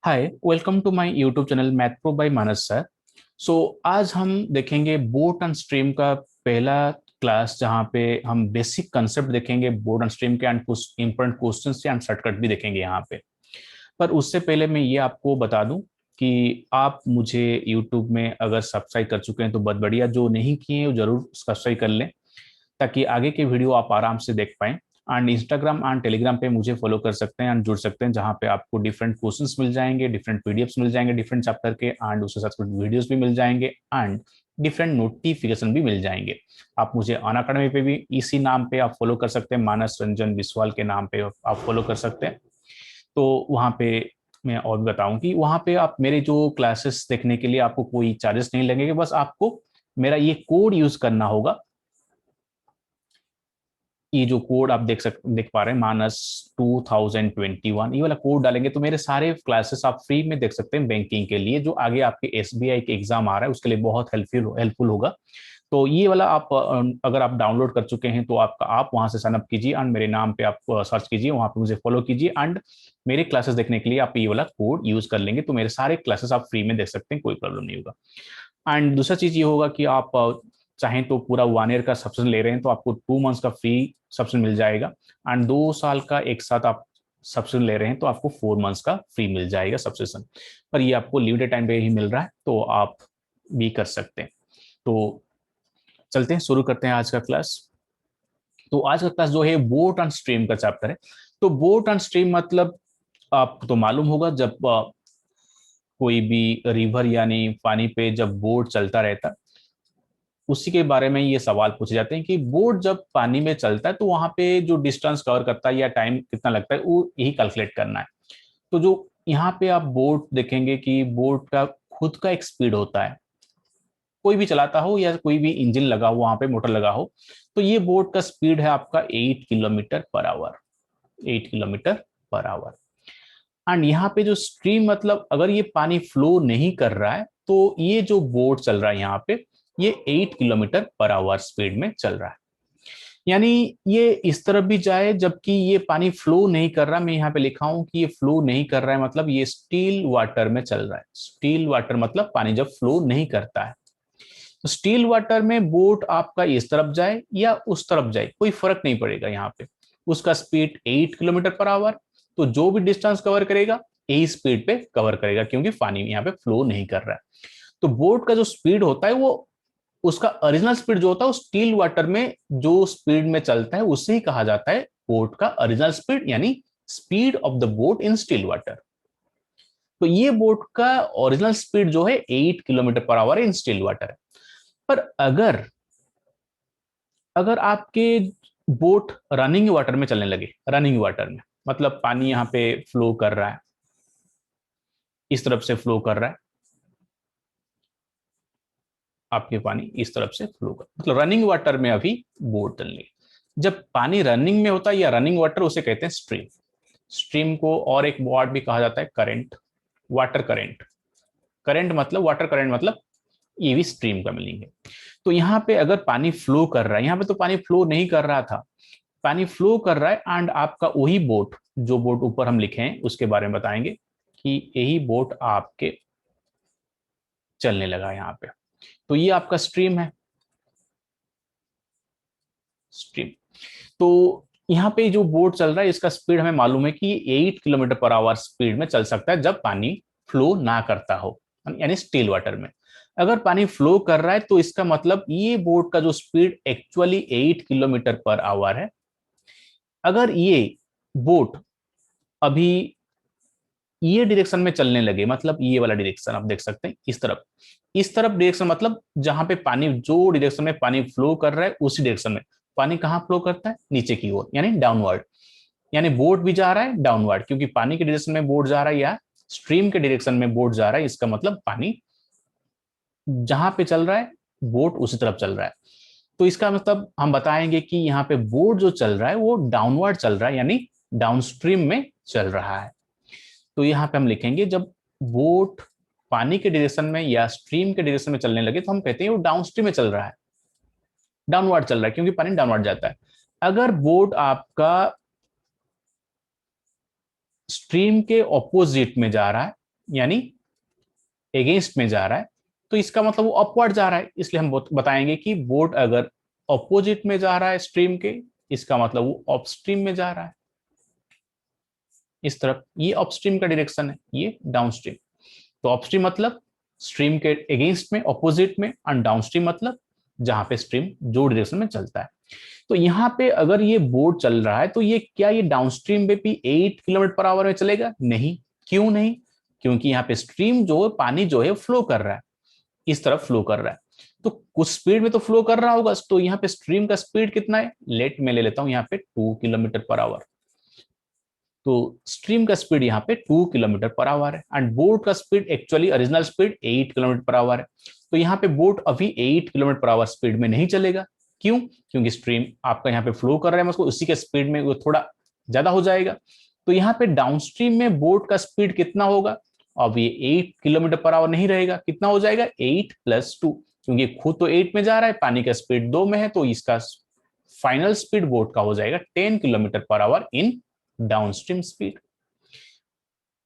Hi, welcome to my YouTube channel math pro by Manas sir. So आज हम देखेंगे boat and stream का पहला क्लास, जहाँ पे हम बेसिक कंसेप्ट देखेंगे बोट एंड स्ट्रीम के एंड कुछ इंपॉर्टेंट क्वेश्चंस एंड शॉर्टकट भी देखेंगे यहाँ पे। पर उससे पहले मैं ये आपको बता दूं कि आप मुझे यूट्यूब में अगर सब्सक्राइब कर चुके हैं तो बहुत बढ़िया, जो नहीं किए हैं वो जरूर सब्सक्राइब कर लें ताकि आगे के वीडियो आप आराम से देख पाएं। एंड इंस्टाग्राम एंड टेलीग्राम पे मुझे फॉलो कर सकते हैं एंड जुड़ सकते हैं, जहां पे आपको डिफरेंट क्वेश्चंस मिल जाएंगे, डिफरेंट पीडीएफ्स मिल जाएंगे डिफरेंट चैप्टर के, एंड उसके साथ कुछ वीडियोस भी मिल जाएंगे एंड डिफरेंट नोटिफिकेशन भी मिल जाएंगे। आप मुझे अनअकैडमी पे भी इसी नाम पे आप फॉलो कर सकते हैं, मानस रंजन विश्वाल के नाम पे आप फॉलो कर सकते हैं। तो वहाँ पे मैं और भी बताऊं कि वहाँ पे आप मेरे जो क्लासेस देखने के लिए आपको कोई चार्जेस नहीं लगेंगे, बस आपको मेरा ये कोड यूज करना होगा। ये जो कोड आप देख पा रहे हैं, मानस 2021, ये वाला कोड डालेंगे तो मेरे सारे क्लासेस आप फ्री में देख सकते हैं बैंकिंग के लिए, जो आगे आपके एसबीआई के एग्जाम आ रहा है उसके लिए बहुत हेल्पफुल होगा। तो ये वाला आप अगर आप डाउनलोड कर चुके हैं तो आप वहां से साइन अप कीजिए एंड मेरे नाम पे आप सर्च कीजिए, वहां पे मुझे फॉलो कीजिए एंड मेरे क्लासेस देखने के लिए आप ये वाला कोड यूज कर लेंगे तो मेरे सारे क्लासेस आप फ्री में देख सकते हैं, कोई प्रॉब्लम नहीं होगा। एंड दूसरा चीज ये होगा कि आप चाहें तो पूरा 1 ईयर का सब्सक्रिप्शन ले रहे हैं तो आपको 2 मंथ्स का फ्री सब्सक्रिप्शन मिल जाएगा। एंड 2 साल का एक साथ आप सब्सक्रिप्शन ले रहे हैं तो आपको 4 मंथ्स का फ्री मिल जाएगा सब्सक्रिप्शन। पर ये आपको लिमिटेड टाइम पे ही मिल रहा है तो आप भी कर सकते हैं। तो चलते हैं, शुरू करते हैं आज का क्लास। तो आज का क्लास जो है बोट एंड स्ट्रीम का चैप्टर है। तो बोट एंड स्ट्रीम मतलब आपको तो मालूम होगा, जब कोई भी रिवर यानी पानी पे जब बोट चलता रहता है, उसी के बारे में ये सवाल पूछे जाते हैं कि बोट जब पानी में चलता है तो वहां पे जो डिस्टेंस कवर करता है या टाइम कितना लगता है, वो यही कैलकुलेट करना है। तो जो यहाँ पे आप बोट देखेंगे कि बोट का खुद का एक स्पीड होता है, कोई भी चलाता हो या कोई भी इंजन लगा हो, वहां पे मोटर लगा हो, तो ये बोट का स्पीड है आपका 8 kilometre per hour. 8 kilometre per hour. And यहाँ पे जो स्ट्रीम मतलब अगर ये पानी फ्लो नहीं कर रहा है तो ये जो बोट चल रहा है यहाँ पे, ये 8 किलोमीटर पर आवर स्पीड में चल रहा है। यानी ये इस तरफ भी जाए जबकि ये पानी फ्लो नहीं कर रहा। मैं यहाँ पे लिखा हूं कि ये फ्लो नहीं कर रहा है, मतलब ये स्टील वाटर में चल रहा है। स्टील वाटर मतलब पानी जब फ्लो नहीं करता है, तो स्टील वाटर में बोट आपका इस तरफ जाए या उस तरफ जाए कोई फर्क नहीं पड़ेगा। यहाँ पे उसका स्पीड 8 किलोमीटर पर आवर, तो जो भी डिस्टेंस कवर करेगा यही स्पीड पे कवर करेगा, क्योंकि पानी यहाँ पे फ्लो नहीं कर रहा है। तो बोट का जो स्पीड होता है वो उसका ओरिजिनल स्पीड जो होता है, वो स्टील वाटर में जो स्पीड में चलता है उसे ही कहा जाता है बोट का ओरिजिनल स्पीड, यानी speed of the boat in still water. तो ये बोट का ओरिजिनल स्पीड जो है 8 किलोमीटर पर आवर इन स्टील वाटर है। पर अगर अगर आपके बोट रनिंग वाटर में चलने लगे, रनिंग वाटर में मतलब पानी यहाँ पे फ्लो कर रहा है, इस तरफ से फ्लो कर रहा है, आपके पानी इस तरफ से फ्लो कर, मतलब रनिंग वाटर में अभी बोट चल रही है। जब पानी रनिंग में होता है या रनिंग वाटर, उसे कहते हैं स्ट्रीम। स्ट्रीम को और एक वर्ड भी कहा जाता है करंट, वाटर करंट। करंट मतलब वाटर करंट मतलब ये भी स्ट्रीम का मीनिंग है। तो यहाँ पे अगर पानी फ्लो कर रहा है, यहाँ पे तो पानी फ्लो नहीं कर रहा था, पानी फ्लो कर रहा है एंड आपका वही बोट, जो बोट ऊपर हम लिखे हैं उसके बारे में बताएंगे कि यही बोट आपके चलने लगा यहाँ पे। तो ये आपका स्ट्रीम है, स्ट्रीम। तो यहाँ पे जो बोट चल रहा है इसका स्पीड हमें मालूम है कि 8 किलोमीटर पर आवर स्पीड में चल सकता है जब पानी फ्लो ना करता हो, यानी स्टील वाटर में। अगर पानी फ्लो कर रहा है तो इसका मतलब ये बोट का जो speed actually 8 kilometre per hour है। अगर ये बोट अभी ये डायरेक्शन में चलने लगे, मतलब ये वाला डायरेक्शन आप देख सकते हैं, इस तरफ डायरेक्शन मतलब जहां पे पानी, जो डायरेक्शन में पानी फ्लो कर रहा है उसी डायरेक्शन में पानी कहाँ फ्लो करता है, नीचे की ओर, यानी डाउनवर्ड। यानी बोट भी जा रहा है डाउनवर्ड, क्योंकि पानी के डायरेक्शन में बोट जा रहा है या स्ट्रीम के डायरेक्शन में बोट जा रहा है, इसका मतलब पानी जहां पे चल रहा है बोट उसी तरफ चल रहा है। तो इसका मतलब हम बताएंगे कि यहाँ पे बोट जो चल रहा है वो डाउनवर्ड चल रहा है, यानी डाउनस्ट्रीम में चल रहा है। तो यहाँ पे हम लिखेंगे जब बोट पानी के डायरेक्शन में या स्ट्रीम के डायरेक्शन में चलने लगे तो हम कहते हैं वो डाउनस्ट्रीम में चल रहा है, डाउनवर्ड चल रहा है, क्योंकि पानी डाउनवर्ड जाता है। अगर बोट आपका स्ट्रीम के ऑपोजिट में जा रहा है यानी अगेंस्ट में जा रहा है, तो इसका मतलब वो अपवर्ड जा रहा है, इसलिए हम बताएंगे कि बोट अगर ऑपोजिट में जा रहा है स्ट्रीम के, इसका मतलब वो अपस्ट्रीम में जा रहा है इस तरफ, ये अपस्ट्रीम का डायरेक्शन है, ये डाउनस्ट्रीम। तो अपस्ट्रीम मतलब स्ट्रीम के अगेंस्ट में, ऑपोजिट में, एंड डाउनस्ट्रीम मतलब जहां पे स्ट्रीम जो डायरेक्शन में चलता है। तो यहाँ पे अगर ये बोट चल रहा है तो ये क्या ये डाउनस्ट्रीम पे भी 8 किलोमीटर पर आवर में चलेगा? नहीं। क्यों नहीं? क्योंकि यहाँ पे स्ट्रीम जो है, पानी जो है फ्लो कर रहा है, इस तरफ फ्लो कर रहा है, तो कुछ स्पीड में तो फ्लो कर रहा होगा। तो यहाँ पे स्ट्रीम का स्पीड कितना है? लेट में ले लेता हूँ यहाँ पे 2 किलोमीटर पर आवर। तो स्ट्रीम का स्पीड यहाँ पे 2 किलोमीटर पर आवर है, एंड बोट का speed actually original speed 8 kilometre per hour है। तो यहाँ पे बोट अभी 8 किलोमीटर पर आवर स्पीड में नहीं चलेगा। क्यों? क्योंकि स्ट्रीम आपका यहाँ पे फ्लो कर रहा है, उसको उसी के स्पीड में वो थोड़ा ज्यादा हो जाएगा। तो यहाँ पे डाउनस्ट्रीम में बोट का स्पीड कितना होगा? अब ये 8 किलोमीटर पर आवर नहीं रहेगा, कितना हो जाएगा? 8 + 2, क्योंकि खुद तो 8 में जा रहा है, पानी का स्पीड 2 में है, तो इसका फाइनल स्पीड बोट का हो जाएगा 10 किलोमीटर पर आवर इन डाउनस्ट्रीम स्पीड।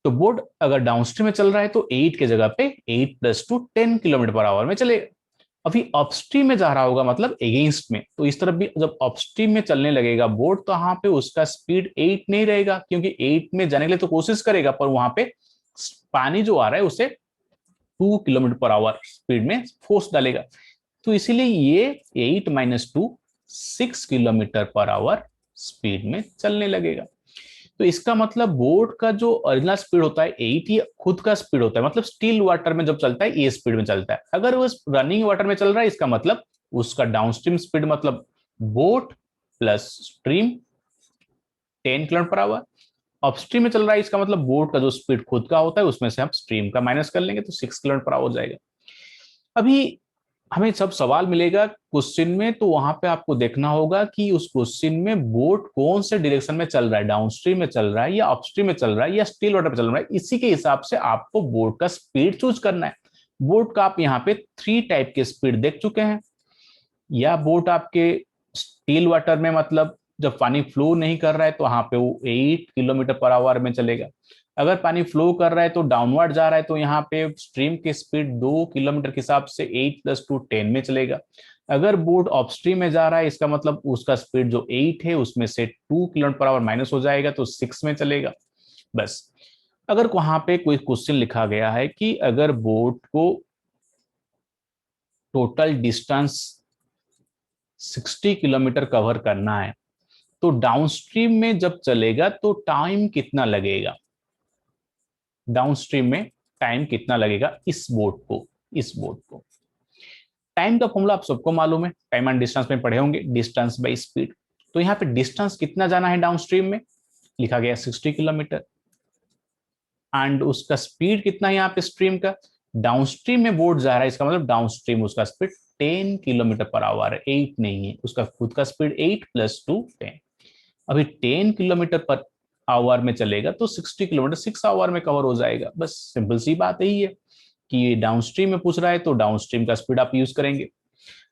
तो बोट अगर डाउनस्ट्रीम में चल रहा है तो 8 के जगह पे 8 + 2 10 किलोमीटर पर आवर में चलेगा। अभी अपस्ट्रीम में जा रहा होगा, मतलब अगेंस्ट में, तो इस तरफ भी जब अपस्ट्रीम में चलने लगेगा बोट, तो वहां पे उसका स्पीड 8 नहीं रहेगा, क्योंकि 8 में जाने के लिए तो कोशिश करेगा, पर वहां पे पानी जो आ रहा है उसे 2 किलोमीटर पर आवर स्पीड में फोर्स डालेगा। तो इसीलिए ये 8 - 2 6 किलोमीटर पर आवर स्पीड में चलने लगेगा। तो इसका मतलब बोट का जो ओरिजिनल स्पीड होता है 8, ये खुद का स्पीड होता है, मतलब स्टिल वाटर में जब चलता है ये स्पीड में चलता है। अगर वो रनिंग वाटर में चल रहा है, इसका मतलब उसका डाउनस्ट्रीम स्पीड, मतलब boat plus stream 10 kilometre per hour. Upstream में चल रहा है, इसका मतलब बोट का जो स्पीड खुद का होता है उसमें से हम स्ट्रीम का माइनस कर लेंगे, तो 6 किलोमीटर पर आवर हो जाएगा। अभी हमें सब सवाल मिलेगा क्वेश्चन में, तो वहां पे आपको देखना होगा कि उस क्वेश्चन में बोट कौन से डायरेक्शन में चल रहा है, डाउनस्ट्रीम में चल रहा है या अपस्ट्रीम में चल रहा है या स्टिल वाटर में चल रहा है। इसी के हिसाब से आपको बोट का स्पीड चूज करना है। बोट का आप यहाँ पे 3 टाइप के स्पीड देख चुके हैं। या बोट आपके स्टिल वाटर में, मतलब जब पानी फ्लो नहीं कर रहा है तो वहां पे वो 8 किलोमीटर पर आवर में चलेगा। अगर पानी फ्लो कर रहा है तो डाउनवर्ड जा रहा है, तो यहाँ पे स्ट्रीम की स्पीड 2 किलोमीटर के हिसाब से 8 + 2 10 में चलेगा। अगर बोट अपस्ट्रीम में जा रहा है, इसका मतलब उसका स्पीड जो 8 है उसमें से 2 किलोमीटर पर आवर माइनस हो जाएगा, तो 6 में चलेगा। बस। अगर वहां पे कोई क्वेश्चन लिखा गया है कि अगर बोट को टोटल डिस्टेंस 60 किलोमीटर कवर करना है, तो डाउनस्ट्रीम में जब चलेगा तो टाइम कितना लगेगा? डाउनस्ट्रीम में टाइम कितना लगेगा इस बोट को? टाइम का फॉर्मूला आप सबको मालूम है, टाइम एंड डिस्टेंस में पढ़े होंगे, डिस्टेंस बाई स्पीड। तो यहाँ पे डिस्टेंस कितना जाना है डाउनस्ट्रीम में, लिखा गया 60 किलोमीटर, एंड उसका स्पीड कितना है यहाँ पे स्ट्रीम का? डाउनस्ट्रीम में बोट जा रहा है, इसका मतलब डाउनस्ट्रीम उसका स्पीड 10 किलोमीटर पर आवर है, 8 नहीं है, उसका खुद का स्पीड 8 + 2 10। अभी 10 किलोमीटर पर आवर में चलेगा तो 60 किलोमीटर 6 आवर में कवर हो जाएगा। बस सिंपल सी बात यही है कि ये डाउनस्ट्रीम में पूछ रहा है, तो डाउनस्ट्रीम का स्पीड आप यूज करेंगे।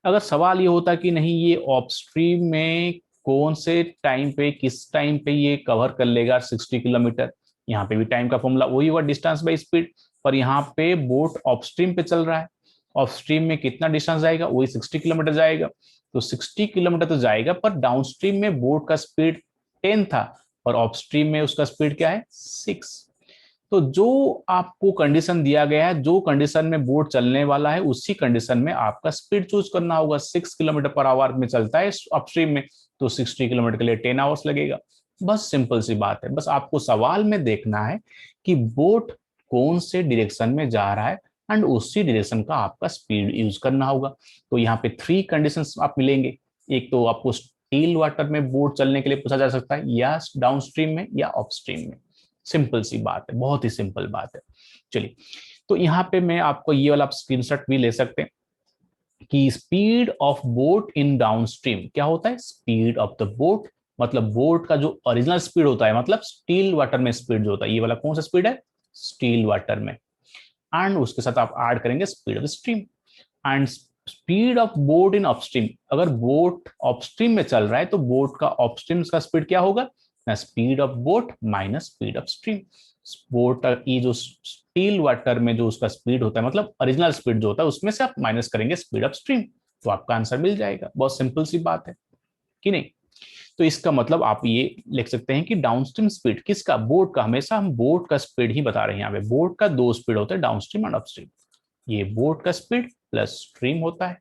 अगर सवाल ये होता कि नहीं ये अपस्ट्रीम में कौन से टाइम पे, किस टाइम पे ये कवर कर लेगा 60 किलोमीटर, यहाँ पे भी टाइम का फॉर्मूला वही हुआ, डिस्टेंस बाई स्पीड। पर यहाँ पे बोट अपस्ट्रीम पे चल रहा है, अपस्ट्रीम में कितना डिस्टेंस जाएगा? वही 60 किलोमीटर जाएगा। तो 60 किलोमीटर तो जाएगा, पर डाउनस्ट्रीम में बोट का स्पीड 10 था और अपस्ट्रीम में उसका स्पीड क्या है? 6। तो जो आपको कंडीशन दिया गया है, जो कंडीशन में बोट चलने वाला है, उसी कंडीशन में आपका स्पीड चूज करना होगा। 6 किलोमीटर पर आवर में चलता है अपस्ट्रीम में, तो 60 किलोमीटर के लिए 10 आवर्स लगेगा। बस सिंपल सी बात है। बस आपको सवाल में देखना है कि बोट कौन से डायरेक्शन में जा रहा है, एंड उसी डायरेक्शन का आपका स्पीड यूज करना होगा। तो यहाँ पे 3 कंडीशंस आप मिलेंगे। एक तो आपको स्टिल वाटर में बोट चलने के लिए पूछा जा सकता है, या डाउनस्ट्रीम में या अपस्ट्रीम में। सिंपल सी बात है, बहुत ही सिंपल बात है। चलिए, तो यहाँ पे मैं आपको ये वाला स्क्रीनशॉट भी ले सकते हैं कि speed of boat in downstream क्या होता है? स्पीड ऑफ द बोट, मतलब बोट का जो ओरिजिनल स्पीड होता है, मतलब स्टिल वाटर में स्पीड जो होता है, ये वाला कौन सा स्पीड है? स्टिल वाटर में। एंड उसके साथ आप ऐड करेंगे speed of stream. And speed of boat in upstream, अगर बोट अपस्ट्रीम में चल रहा है तो बोट का अपस्ट्रीम का स्पीड क्या होगा? Speed of boat minus speed of stream. Boat ये जो स्टिल वाटर में जो उसका स्पीड होता है, मतलब ओरिजिनल स्पीड जो होता है, उसमें से आप माइनस करेंगे स्पीड ऑफ स्ट्रीम, तो आपका आंसर मिल जाएगा। बहुत सिंपल सी बात है कि नहीं। तो इसका मतलब आप ये लिख सकते हैं कि डाउनस्ट्रीम स्पीड किसका, बोट का, हमेशा हम बोट का स्पीड ही बता रहे हैं यहाँ पे। बोट का दो स्पीड होता है, डाउनस्ट्रीम एंड अपस्ट्रीम। ये बोट का स्पीड प्लस स्ट्रीम होता है,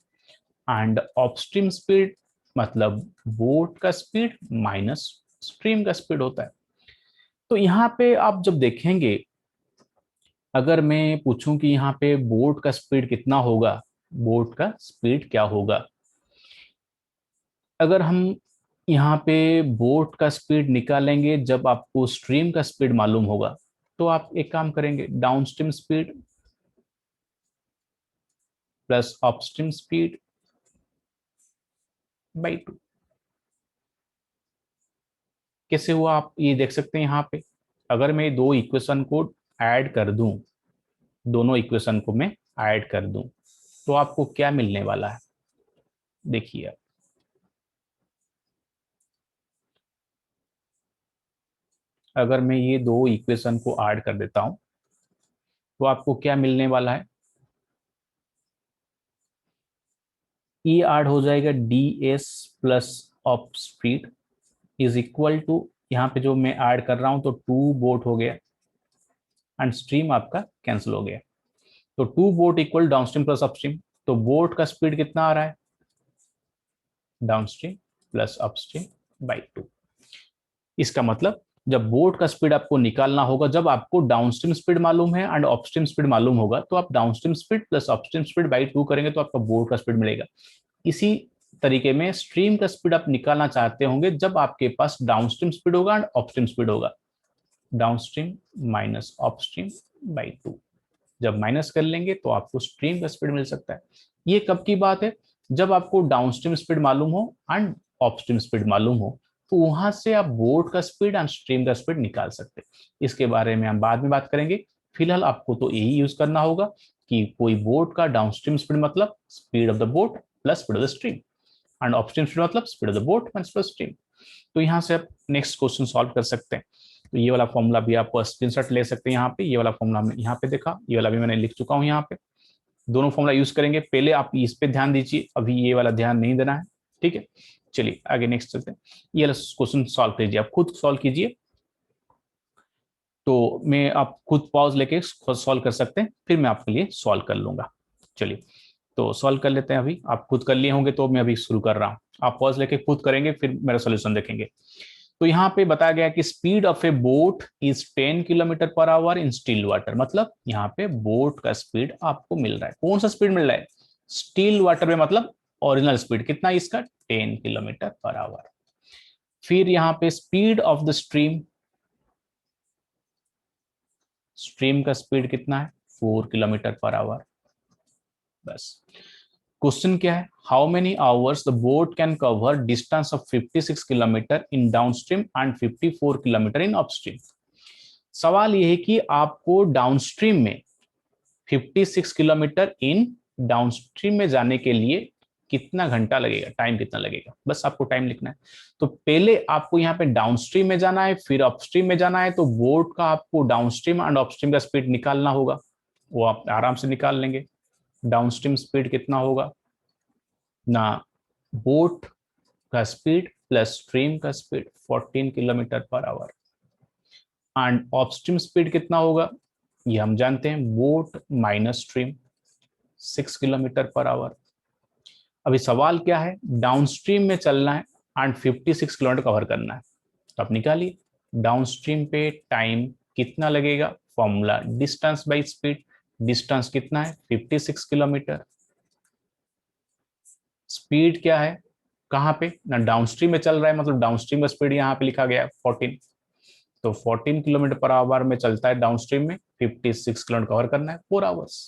एंड अपस्ट्रीम स्पीड मतलब बोट का स्पीड माइनस स्ट्रीम का स्पीड होता है। तो यहाँ पे आप जब देखेंगे, अगर मैं पूछूं कि यहाँ पे बोट का स्पीड कितना होगा, बोट का स्पीड क्या होगा, अगर हम यहाँ पे बोट का स्पीड निकालेंगे जब आपको स्ट्रीम का स्पीड मालूम होगा, तो आप एक काम करेंगे, downstream speed plus upstream speed by 2। कैसे हुआ आप ये देख सकते हैं यहाँ पे। अगर मैं दो इक्वेशन को ऐड कर दूं, दोनों इक्वेशन को मैं ऐड कर दूं, तो आपको क्या मिलने वाला है, देखिए। अगर मैं ये दो इक्वेशन को ऐड कर देता हूं, तो आपको क्या मिलने वाला है, ये ऐड हो जाएगा D S plus of speed is equal to, यहाँ पे जो मैं ऐड कर रहा हूं तो टू बोट हो गया, एंड स्ट्रीम आपका कैंसिल हो गया। तो two boat equal downstream plus upstream, तो बोट का स्पीड कितना आ रहा है, डाउनस्ट्रीम प्लस अपस्ट्रीम बाई 2। इसका मतलब जब बोट का स्पीड आपको निकालना होगा, जब आपको डाउनस्ट्रीम स्पीड मालूम है एंड अपस्ट्रीम स्पीड मालूम होगा, तो आप downstream speed plus upstream speed by 2 करेंगे तो आपका बोट का स्पीड मिलेगा। इसी तरीके में स्ट्रीम का स्पीड आप निकालना चाहते होंगे जब आपके पास डाउनस्ट्रीम स्पीड होगा एंड अपस्ट्रीम स्पीड होगा, डाउनस्ट्रीम माइनस अपस्ट्रीम बाई 2। जब माइनस कर लेंगे तो आपको स्ट्रीम का स्पीड मिल सकता है। ये कब की बात है, जब आपको डाउनस्ट्रीम स्पीड मालूम हो एंड अपस्ट्रीम स्पीड मालूम हो, तो वहां से आप बोट का स्पीड एंड स्ट्रीम का स्पीड निकाल सकते हैं। इसके बारे में हम बाद में बात करेंगे। फिलहाल आपको तो यही यूज करना होगा कि कोई बोट का डाउनस्ट्रीम स्पीड मतलब speed of the boat plus speed of the stream, and upstream speed मतलब speed of the boat minus speed of stream. तो यहाँ से आप नेक्स्ट क्वेश्चन सॉल्व कर सकते हैं। तो ये वाला फॉर्मूला भी आप स्क्रीनशॉट ले सकते हैं यहाँ पे। ये वाला फॉर्मूला हमने यहाँ पे देखा, ये वाला भी मैंने लिख चुका हूँ यहाँ पे। दोनों फॉर्मूला यूज करेंगे, पहले आप इस पे ध्यान दीजिए, अभी ये वाला ध्यान नहीं देना है, ठीक है। चलिए आगे नेक्स्ट चलते हैं। ये वाला क्वेश्चन सॉल्व कीजिए, आप खुद सॉल्व कीजिए। तो मैं आप खुद पॉज लेके सॉल्व कर सकते हैं, फिर मैं आपके लिए सॉल्व कर लूंगा। चलिए तो सॉल्व कर लेते हैं। अभी आप खुद कर लिए होंगे, तो मैं अभी शुरू कर रहा हूँ। आप पॉज लेके खुद करेंगे, फिर मेरा सोल्यूशन देखेंगे। तो यहाँ पे बताया गया कि speed of A boat is 10 kilometre per hour in still water, मतलब यहाँ पे बोट का स्पीड आपको मिल रहा है। कौन सा स्पीड मिल रहा है, स्टिल वाटर में, मतलब ओरिजिनल स्पीड कितना है इसका, 10 किलोमीटर पर आवर। फिर यहाँ पे speed of the stream, stream का स्पीड कितना है, 4 किलोमीटर पर आवर। बस क्वेश्चन क्या है, how many hours the boat can cover distance of 56 kilometre in downstream and 54 kilometre in upstream. सवाल यह है कि आपको डाउनस्ट्रीम में 56 किलोमीटर इन डाउनस्ट्रीम में जाने के लिए कितना घंटा लगेगा, टाइम कितना लगेगा, बस आपको टाइम लिखना है। तो पहले आपको यहाँ पे डाउनस्ट्रीम में जाना है, फिर अपस्ट्रीम में जाना है, तो बोट का आपको डाउनस्ट्रीम एंड अपस्ट्रीम का स्पीड निकालना होगा, वो आप आराम से निकाल लेंगे। डाउनस्ट्रीम स्पीड कितना होगा ना, बोट का स्पीड प्लस स्ट्रीम का speed 14 kilometre per hour, and upstream speed कितना होगा, ये हम जानते हैं, boat minus stream 6 kilometre per hour. अभी सवाल क्या है, डाउनस्ट्रीम में चलना है एंड 56 किलोमीटर कवर करना है, तो आप निकालिए डाउनस्ट्रीम पे टाइम कितना लगेगा, formula distance by speed. Distance कितना है, 56 किलोमीटर। स्पीड क्या है, कहां पे ना, डाउनस्ट्रीम में चल रहा है, मतलब डाउनस्ट्रीम का स्पीड यहाँ पे लिखा गया है 14, तो 14 किलोमीटर पर आवर में चलता है डाउनस्ट्रीम में, 56 किलोमीटर कवर करना है 4 आवर्स।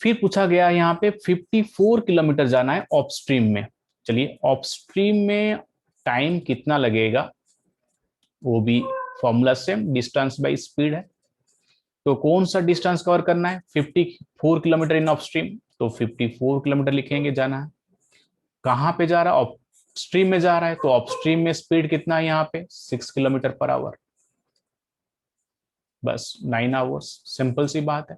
फिर पूछा गया यहाँ पे 54 किलोमीटर जाना है ऑफस्ट्रीम में। चलिए ऑफस्ट्रीम में टाइम कितना लगेगा, वो भी formula same, distance by speed है। तो कौन सा डिस्टेंस कवर करना है, 54 किलोमीटर इन ऑफस्ट्रीम, तो 54 किलोमीटर लिखेंगे, जाना है। कहां पे जा रहा है, स्ट्रीम में जा रहा है, तो अपस्ट्रीम में स्पीड कितना है यहाँ पे 6 किलोमीटर पर आवर। बस 9 आवर्स, सिंपल सी बात है।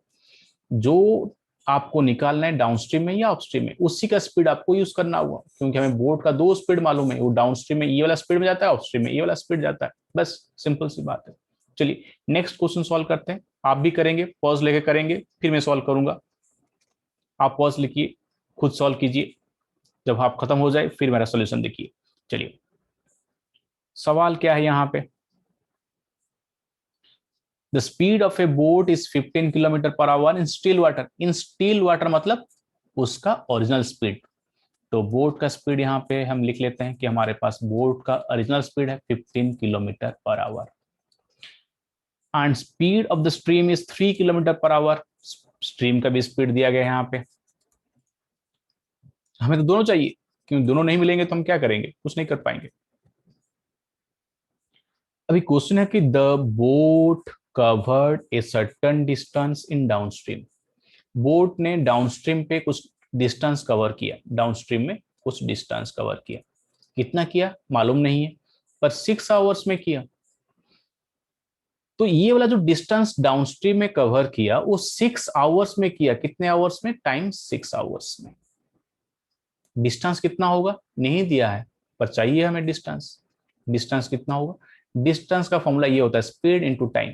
जो आपको निकालना है डाउनस्ट्रीम में या अपस्ट्रीम में, उसी का स्पीड आपको यूज करना होगा, क्योंकि हमें बोट का दो स्पीड मालूम है, वो डाउनस्ट्रीम में ये वाला स्पीड में जाता है, अपस्ट्रीम में ये वाला स्पीड जाता है। बस सिंपल सी बात है। चलिए नेक्स्ट क्वेश्चन सॉल्व करते हैं। आप भी करेंगे, पॉज लेके करेंगे, फिर मैं सॉल्व करूंगा। आप पॉज लिखिए, खुद सॉल्व कीजिए, जब आप खत्म हो जाए फिर मेरा सोल्यूशन देखिए। चलिए सवाल क्या है यहाँ पे, the speed of A boat is 15 kilometre per hour in still water. In still water मतलब उसका ओरिजिनल स्पीड। तो बोट का स्पीड यहाँ पे हम लिख लेते हैं कि हमारे पास बोट का ओरिजिनल स्पीड है 15 kilometre per hour, and speed of the stream is 3 kilometre per hour. Stream का भी स्पीड दिया गया है यहाँ पे। हमें तो दोनों चाहिए, क्योंकि दोनों नहीं मिलेंगे तो हम क्या करेंगे, कुछ नहीं कर पाएंगे। अभी क्वेश्चन है कि the boat covered a certain distance in downstream. Boat ने डाउनस्ट्रीम पे कुछ डिस्टेंस कवर किया, डाउनस्ट्रीम में कुछ डिस्टेंस कवर किया। कितना किया मालूम नहीं है, पर 6 आवर्स में किया। तो ये वाला जो डिस्टेंस डाउनस्ट्रीम में कवर किया वो 6 आवर्स में किया। कितने आवर्स में, टाइम 6 आवर्स में। डिस्टेंस कितना होगा नहीं दिया है, पर चाहिए हमें डिस्टेंस। डिस्टेंस कितना होगा, डिस्टेंस का फॉर्मूला ये होता है स्पीड इनटू टाइम।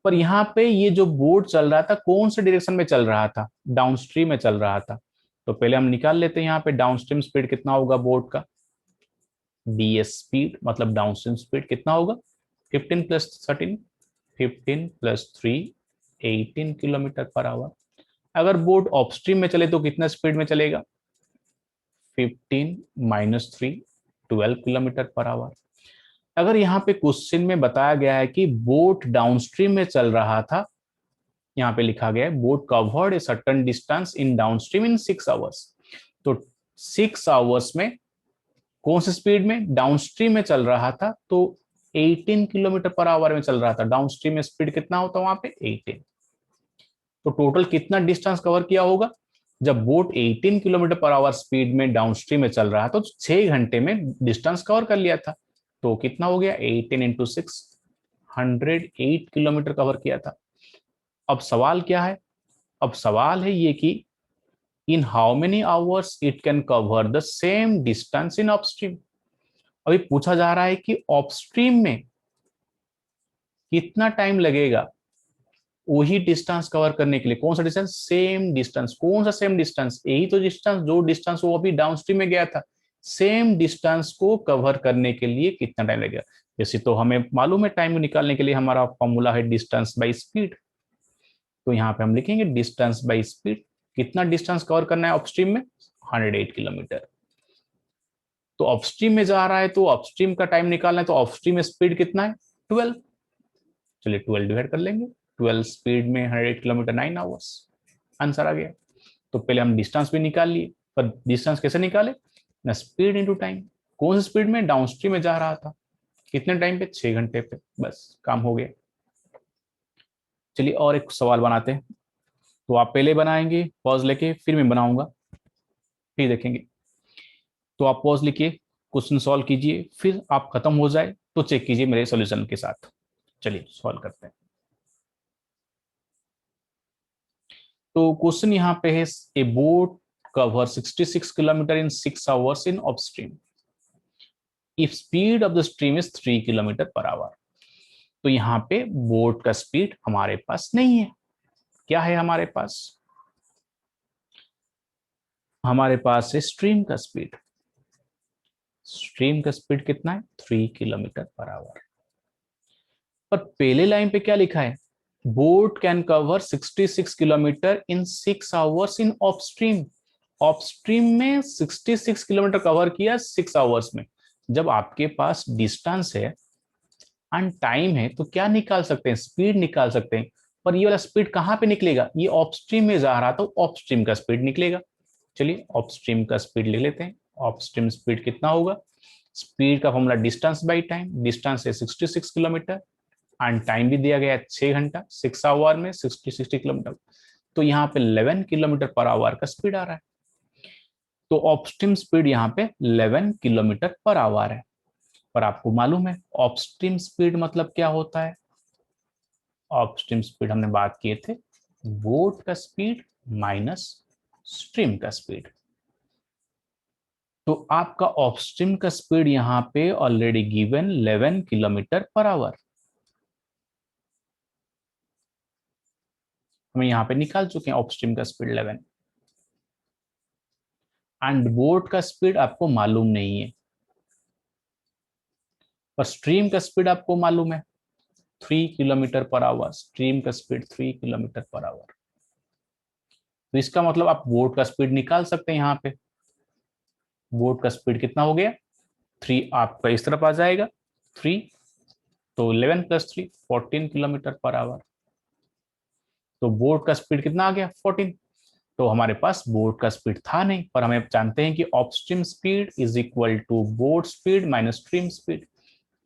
पर यहाँ पे ये जो बोट चल रहा था कौन से डायरेक्शन में चल रहा था, डाउनस्ट्रीम में चल रहा था। तो पहले हम निकाल लेते हैं यहाँ पे डाउनस्ट्रीम स्पीड कितना होगा बोट का। डीएस स्पीड मतलब डाउनस्ट्रीम स्पीड कितना होगा, 15 plus 13, 15 plus 3, 18 kilometre per hour. अगर बोट अपस्ट्रीम में चले तो कितना स्पीड में चलेगा, 15 माइनस 3, 12 किलोमीटर पर आवर। अगर यहाँ पे क्वेश्चन में बताया गया है कि बोट डाउनस्ट्रीम में चल रहा था, यहाँ पे लिखा गया है boat covered a certain distance in downstream in 6 hours. तो 6 आवर्स में कौन सी स्पीड में, डाउनस्ट्रीम में चल रहा था, तो 18 किलोमीटर पर आवर में चल रहा था। डाउनस्ट्रीम में स्पीड कितना होता है वहां पे 18। तो टोटल कितना डिस्टेंस कवर किया होगा, जब boat 18 kilometre per hour speed में डाउनस्ट्रीम में चल रहा था तो 6 घंटे में डिस्टेंस कवर कर लिया था। तो कितना हो गया 18 इंटू 6, 108 किलोमीटर कवर किया था। अब सवाल क्या है, अब सवाल है ये कि in how many hours it can cover the same distance in upstream. अभी पूछा जा रहा है कि अपस्ट्रीम में कितना टाइम लगेगा वही डिस्टेंस कवर करने के लिए। कौन सा डिस्टेंस, सेम डिस्टेंस। कौन सा सेम डिस्टेंस, यही तो डिस्टेंस जो डिस्टेंस वो अभी डाउनस्ट्रीम में गया था। सेम डिस्टेंस को कवर करने के लिए कितना टाइम लगेगा। जैसे तो हमें मालूम है टाइम निकालने के लिए हमारा फॉर्मूला है डिस्टेंस बाई स्पीड। तो यहाँ पे हम लिखेंगे डिस्टेंस बाई स्पीड। कितना डिस्टेंस कवर करना है अपस्ट्रीम में, 108 किलोमीटर। तो अपस्ट्रीम में जा रहा है तो अपस्ट्रीम का टाइम निकालना है, तो अपस्ट्रीम में स्पीड कितना है 12। चलिए 12 डिवाइड कर लेंगे, 12 स्पीड में 108 किलोमीटर, 9 आवर्स, आंसर आ गया। तो पहले हम डिस्टेंस भी निकाल लिए, पर डिस्टेंस कैसे निकाले ना, स्पीड इंटू टाइम। कौन सी स्पीड में, डाउनस्ट्रीम में जा रहा था, कितने टाइम पे 6 घंटे पे, बस काम हो गया। चलिए और एक सवाल बनाते हैं। तो आप पहले बनाएंगे पॉज लेके, फिर मैं बनाऊंगा, फिर देखेंगे। तो आप पॉज लिखिए, क्वेश्चन सॉल्व कीजिए, फिर आप खत्म हो जाए तो चेक कीजिए मेरे सॉल्यूशन के साथ। चलिए सॉल्व करते हैं। तो क्वेश्चन यहाँ पे है ए boat cover 66 kilometre in 6 hours in upstream if speed of the stream is 3 kilometre per hour. तो यहाँ पे बोट का स्पीड हमारे पास नहीं है। क्या है हमारे पास, हमारे पास है स्ट्रीम का स्पीड। स्ट्रीम का स्पीड कितना है 3 किलोमीटर पर आवर। पर पहले लाइन पे क्या लिखा है, boat can cover 66 kilometre in 6 hours in upstream. Upstream में 66 किलोमीटर कवर किया 6 आवर्स में। जब आपके पास डिस्टेंस है एंड टाइम है तो क्या निकाल सकते हैं, स्पीड निकाल सकते हैं। पर ये वाला स्पीड कहाँ पे निकलेगा, ये ऑफस्ट्रीम में जा रहा तो ऑफस्ट्रीम का स्पीड निकलेगा। चलिए ऑफस्ट्रीम का स्पीड लिख लेते हैं। ऑफस्ट्रीम स्पीड कितना होगा, स्पीड का formula distance by time. Distance है 66 किलोमीटर एंड टाइम भी दिया गया है 6 घंटा, 6 आवर में 60 किलोमीटर। तो यहाँ पे 11 किलोमीटर पर आवर का स्पीड आ रहा है। तो ऑपस्ट्रीम स्पीड यहाँ पे 11 किलोमीटर पर आवर है। पर आपको मालूम है ऑपस्ट्रीम स्पीड मतलब क्या होता है? ऑपस्ट्रीम स्पीड हमने बात किए थे बोट का स्पीड माइनस स्ट्रीम का स्पीड। तो आपका ऑपस्ट्रीम का स्पीड यहां पे already given 11 kilometre per hour, हम यहां पे निकाल चुके हैं ऑपस्ट्रीम का स्पीड 11। एंड बोट का स्पीड आपको मालूम नहीं है, पर स्ट्रीम का स्पीड आपको मालूम है 3 किलोमीटर पर आवर। स्ट्रीम का स्पीड 3 किलोमीटर पर आवर। तो इसका मतलब आप बोट का स्पीड निकाल सकते हैं। यहाँ पे बोट का स्पीड कितना हो गया 3, आपका इस तरफ आ जाएगा 3, तो 11 प्लस 3 14 किलोमीटर पर आवर। तो बोट का स्पीड कितना आ गया 14। तो हमारे पास बोट का स्पीड था नहीं, पर हमें जानते हैं कि upstream speed is equal to boat speed minus stream speed.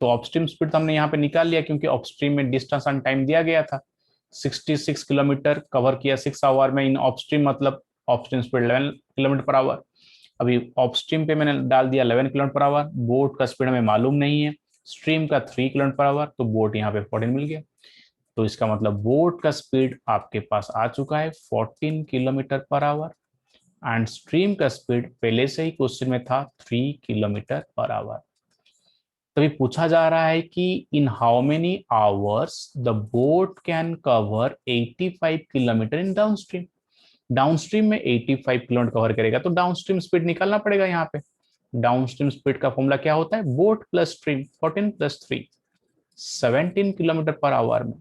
तो ऑपस्ट्रीम स्पीड तो हमने यहाँ पे निकाल लिया, क्योंकि ऑपस्ट्रीम में डिस्टेंस एंड टाइम दिया गया था। 66 किलोमीटर कवर किया 6 आवर में इन ऑपस्ट्रीम, मतलब ऑपस्ट्रीम स्पीड 11 किलोमीटर पर आवर। अभी ऑपस्ट्रीम पे मैंने डाल दिया 11 किलोमीटर पर आवर। बोट का स्पीड हमें मालूम नहीं है, स्ट्रीम का 3 किलोमीटर पर आवर, तो बोट यहाँ पे 14 मिल गया। तो इसका मतलब बोट का स्पीड आपके पास आ चुका है 14 kilometre per hour, and stream का स्पीड पहले से ही क्वेश्चन में था 3 किलोमीटर पर आवर। तभी पूछा जा रहा है कि in how many hours the boat can cover 85 kilometre in downstream. Downstream में 85 किलोमीटर कवर करेगा, तो डाउनस्ट्रीम स्पीड निकालना पड़ेगा। यहाँ पे डाउनस्ट्रीम स्पीड का फॉर्मूला क्या होता है, boat plus stream, 14 plus 3 17 kilometre per hour में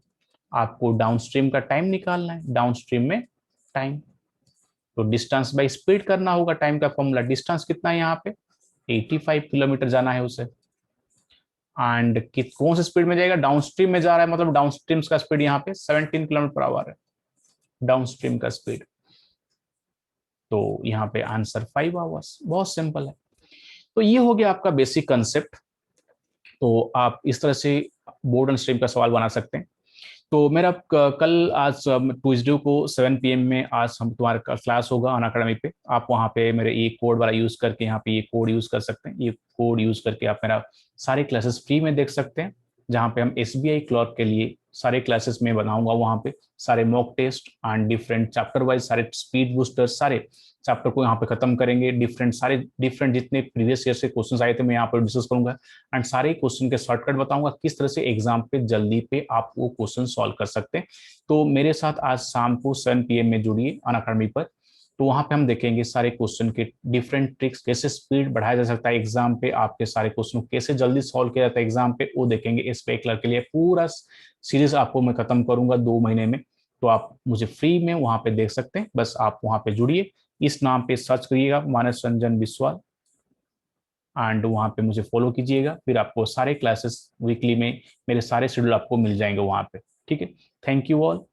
आपको डाउनस्ट्रीम का टाइम निकालना है। डाउनस्ट्रीम में टाइम, तो डिस्टेंस बाय स्पीड करना होगा। टाइम का फॉर्मूला, डिस्टेंस कितना है यहाँ पे 85 किलोमीटर जाना है उसे, एंड कौन सी स्पीड में जाएगा, डाउनस्ट्रीम में जा रहा है, मतलब डाउनस्ट्रीम का स्पीड यहाँ पे 17 किलोमीटर पर आवर है डाउनस्ट्रीम का स्पीड। तो यहाँ पे आंसर 5 आवर्स, बहुत सिंपल है। तो ये हो गया आपका बेसिक कंसेप्ट। तो आप इस तरह से बोर्ड एंड स्ट्रीम का सवाल बना सकते हैं। तो मेरा कल आज ट्यूजडे को 7 PM में आज हम तुम्हारा क्लास होगा अनअकैडमी पे। आप वहाँ पे मेरे ये कोड वाला यूज करके, यहाँ पे ये कोड यूज कर सकते हैं। ये कोड यूज करके आप मेरा सारे क्लासेस फ्री में देख सकते हैं, जहाँ पे हम SBI क्लर्क के लिए सारे क्लासेस में बनाऊंगा। वहाँ पे सारे mock test and different chapter wise सारे स्पीड बूस्टर सारे चैप्टर को यहाँ पे खत्म करेंगे। डिफरेंट जितने प्रीवियस ईयर से क्वेश्चंस आए थे मैं यहाँ पर डिस्कस करूंगा, एंड सारे क्वेश्चन के शॉर्टकट बताऊंगा किस तरह से एग्जाम पे जल्दी पे आप वो क्वेश्चन सॉल्व कर सकते हैं। तो मेरे साथ आज शाम को 7 PM में जुड़िए अनअकैडमी पर। तो वहां पे हम देखेंगे सारे क्वेश्चन के डिफरेंट ट्रिक्स, कैसे स्पीड बढ़ाया जा सकता है एग्जाम पे, आपके सारे क्वेश्चन कैसे जल्दी सॉल्व किया जाता है एग्जाम पे, वो देखेंगे। SBI क्लर्क के लिए पूरा सीरीज आपको मैं खत्म करूंगा 2 महीने में। तो आप मुझे फ्री में वहां पे देख सकते हैं, बस आप वहां पे जुड़िए। इस नाम पे सर्च करिएगा मानस रंजन बिस्वाल, एंड वहां पे मुझे फॉलो कीजिएगा। फिर आपको सारे क्लासेस वीकली में मेरे सारे शेड्यूल आपको मिल जाएंगे वहां पे। ठीक है, थैंक यू ऑल।